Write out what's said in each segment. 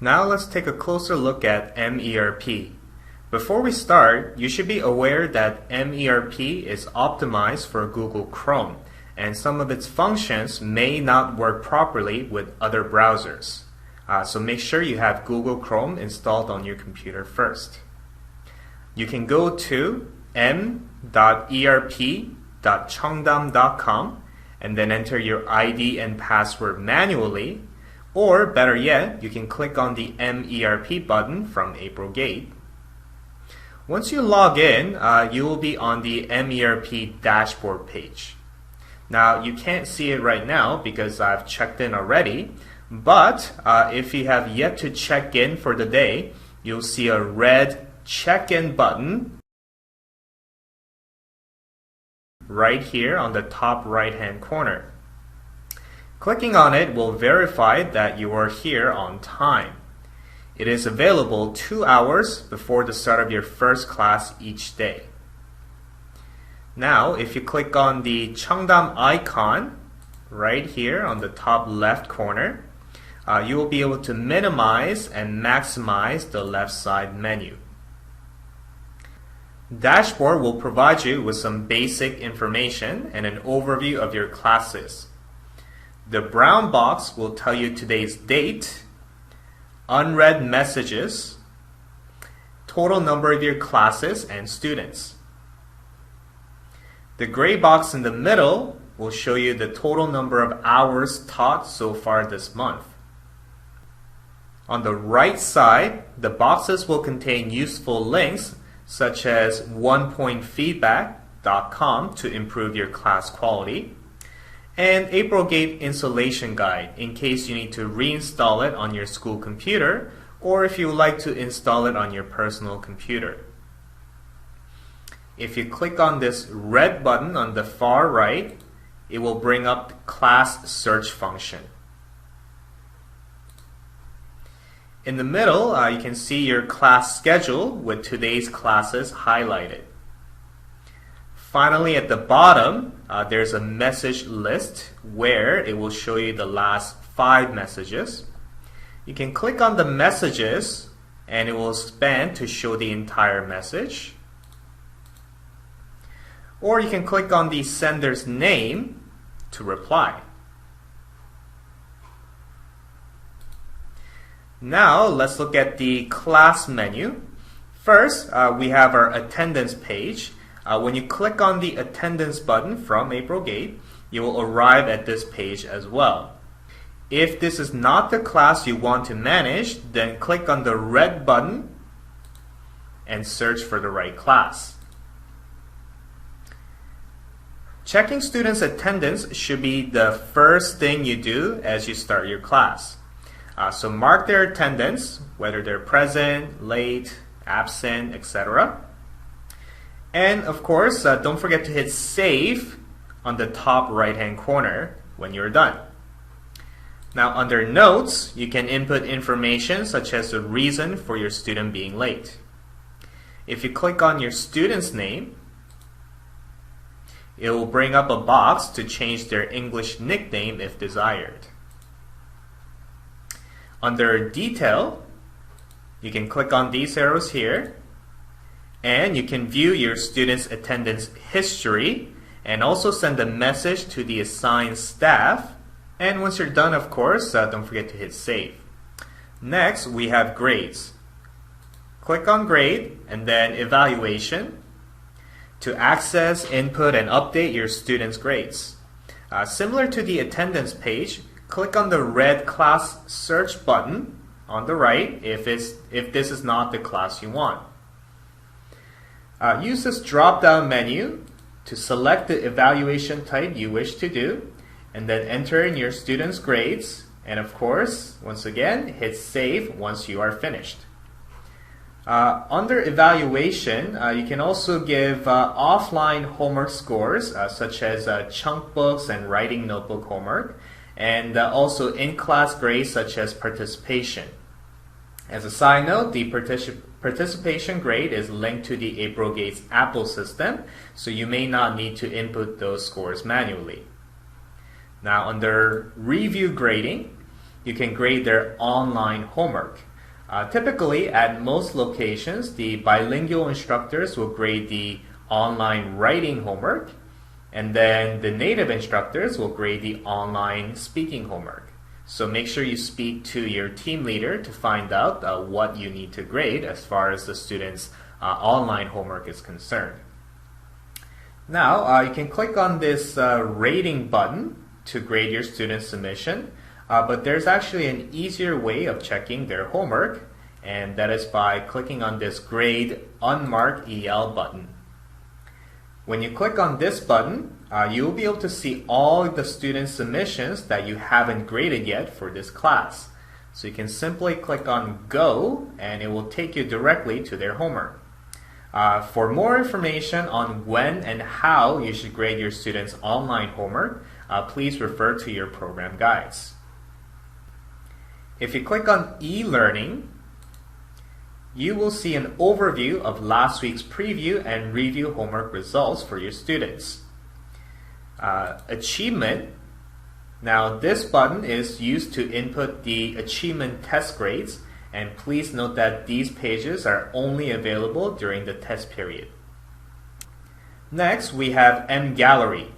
Now let's take a closer look at MERP. Before we start, you should be aware that MERP is optimized for Google Chrome, and some of its functions may not work properly with other browsers. So make sure you have Google Chrome installed on your computer first. You can go to m.erp.cheongdam.com and then enter your ID and password manually, or better yet, you can click on the MERP button from April Gate. Once you log in, you will be on the MERP dashboard page. Now, you can't see it right now because I've checked in already, but if you have yet to check in for the day, you'll see a red check-in button right here on the top right-hand corner. Clicking on it will verify that you are here on time. It is available 2 hours before the start of your first class each day. Now, if you click on the Cheongdam icon right here on the top left corner, you will be able to minimize and maximize the left side menu. Dashboard will provide you with some basic information and an overview of your classes. The brown box will tell you today's date, unread messages, total number of your classes and students. The gray box in the middle will show you the total number of hours taught so far this month. On the right side, the boxes will contain useful links such as onepointfeedback.com to improve your class quality, and April Gate installation guide in case you need to reinstall it on your school computer or if you would like to install it on your personal computer. If you click on this red button on the far right, it will bring up the class search function. In the middle, you can see your class schedule with today's classes highlighted. Finally, at the bottom, there's a message list where it will show you the last 5 messages. You can click on the messages and it will expand to show the entire message. Or you can click on the sender's name to reply. Now, let's look at the class menu. First, we have our attendance page. When you click on the attendance button from April Gate, you will arrive at this page as well. If this is not the class you want to manage, then click on the red button and search for the right class. Checking students' attendance should be the first thing you do as you start your class. So mark their attendance, whether they're present, late, absent, etc. And of course, don't forget to hit save on the top right-hand corner when you're done. Now under notes, you can input information such as the reason for your student being late. If you click on your student's name, it will bring up a box to change their English nickname if desired. Under detail, you can click on these arrows here and you can view your student's attendance history and also send a message to the assigned staff. And once you're done, of course, don't forget to hit save. Next, we have grades. Click on grade and then evaluation to access, input, and update your students' grades. Similar to the attendance page, click on the red class search button on the right if this is not the class you want. Use this drop-down menu to select the evaluation type you wish to do and then enter in your students' grades, and of course, once again, hit save once you are finished. Under evaluation, you can also give offline homework scores such as chunk books and writing notebook homework, and also in-class grades such as participation. As a side note, the participation grade is linked to the April Gates Apple system, so you may not need to input those scores manually. Now under review grading, you can grade their online homework. Typically, at most locations, the bilingual instructors will grade the online writing homework, and then the native instructors will grade the online speaking homework. So make sure you speak to your team leader to find out what you need to grade as far as the students' online homework is concerned. Now, you can click on this rating button to grade your student's submission, but there's actually an easier way of checking their homework, and that is by clicking on this Grade Unmarked EL button. When you click on this button, you will be able to see all the student submissions that you haven't graded yet for this class. So you can simply click on Go, and it will take you directly to their homework. For more information on when and how you should grade your students' online homework, please refer to your program guides. If you click on e-learning, you will see an overview of last week's preview and review homework results for your students. Achievement. Now, this button is used to input the achievement test grades, and please note that these pages are only available during the test period. Next, we have mGallery.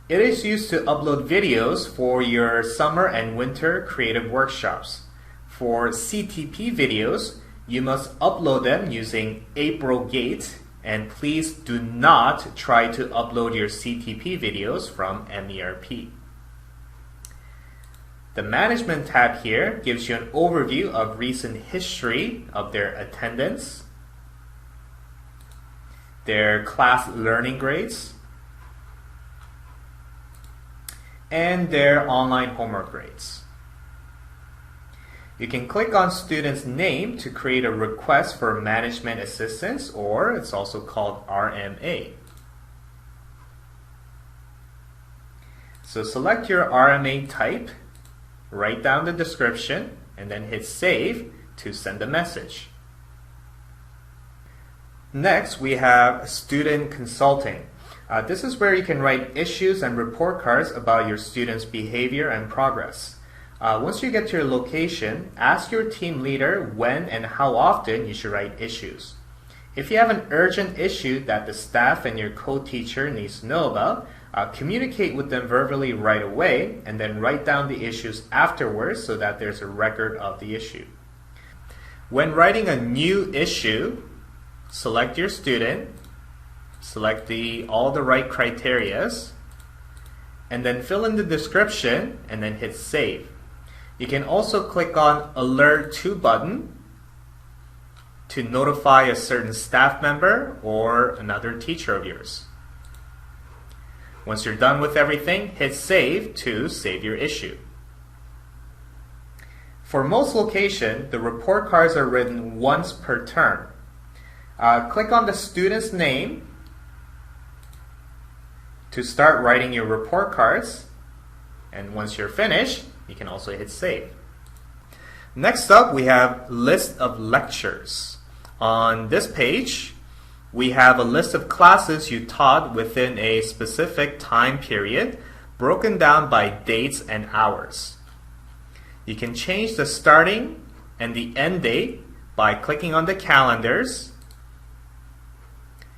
It is used to upload videos for your summer and winter creative workshops. For CTP videos, you must upload them using AprilGate, and please do not try to upload your CTP videos from MERP. The Management tab here gives you an overview of recent history of their attendance, their class learning grades, and their online homework grades. You can click on student's name to create a request for management assistance, or it's also called RMA. So select your RMA type, write down the description, and then hit save to send a message. Next, we have student consulting. This is where you can write issues and report cards about your students' behavior and progress. Once you get to your location, ask your team leader when and how often you should write issues. If you have an urgent issue that the staff and your co-teacher needs to know about, communicate with them verbally right away, and then write down the issues afterwards so that there's a record of the issue. When writing a new issue, select your student, select all the right criterias, and then fill in the description and then hit save. You can also click on Alert To button to notify a certain staff member or another teacher of yours. Once you're done with everything, hit save to save your issue. For most locations, the report cards are written once per term. Click on the student's name to start writing your report cards, and once you're finished, you can also hit save. Next up, we have list of lectures. On this page, we have a list of classes you taught within a specific time period, broken down by dates and hours. You can change the starting and the end date by clicking on the calendars,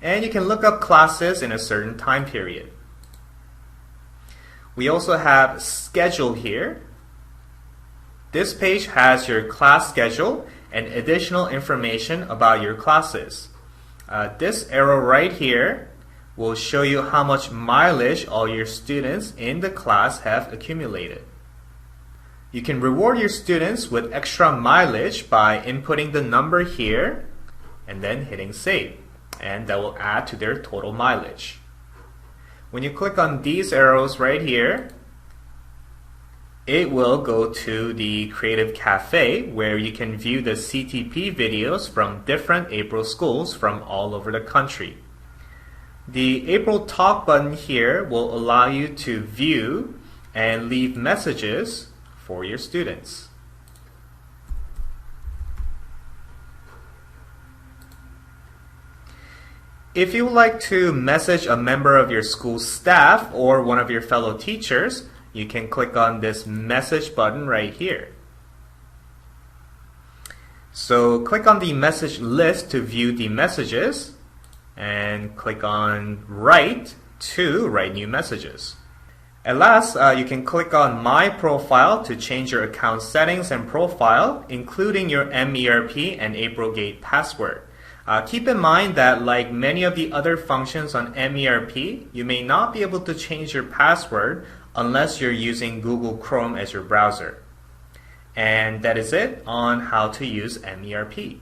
and you can look up classes in a certain time period. We also have schedule here. This page has your class schedule and additional information about your classes. This arrow right here will show you how much mileage all your students in the class have accumulated. You can reward your students with extra mileage by inputting the number here and then hitting save, and that will add to their total mileage. When you click on these arrows right here, it will go to the Creative Cafe, where you can view the CTP videos from different April schools from all over the country. The April Talk button here will allow you to view and leave messages for your students. If you would like to message a member of your school staff or one of your fellow teachers, you can click on this message button right here. So click on the message list to view the messages and click on Write to write new messages. At last, you can click on My Profile to change your account settings and profile, including your MERP and AprilGate password. Keep in mind that like many of the other functions on MERP, you may not be able to change your password unless you're using Google Chrome as your browser. And that is it on how to use MERP.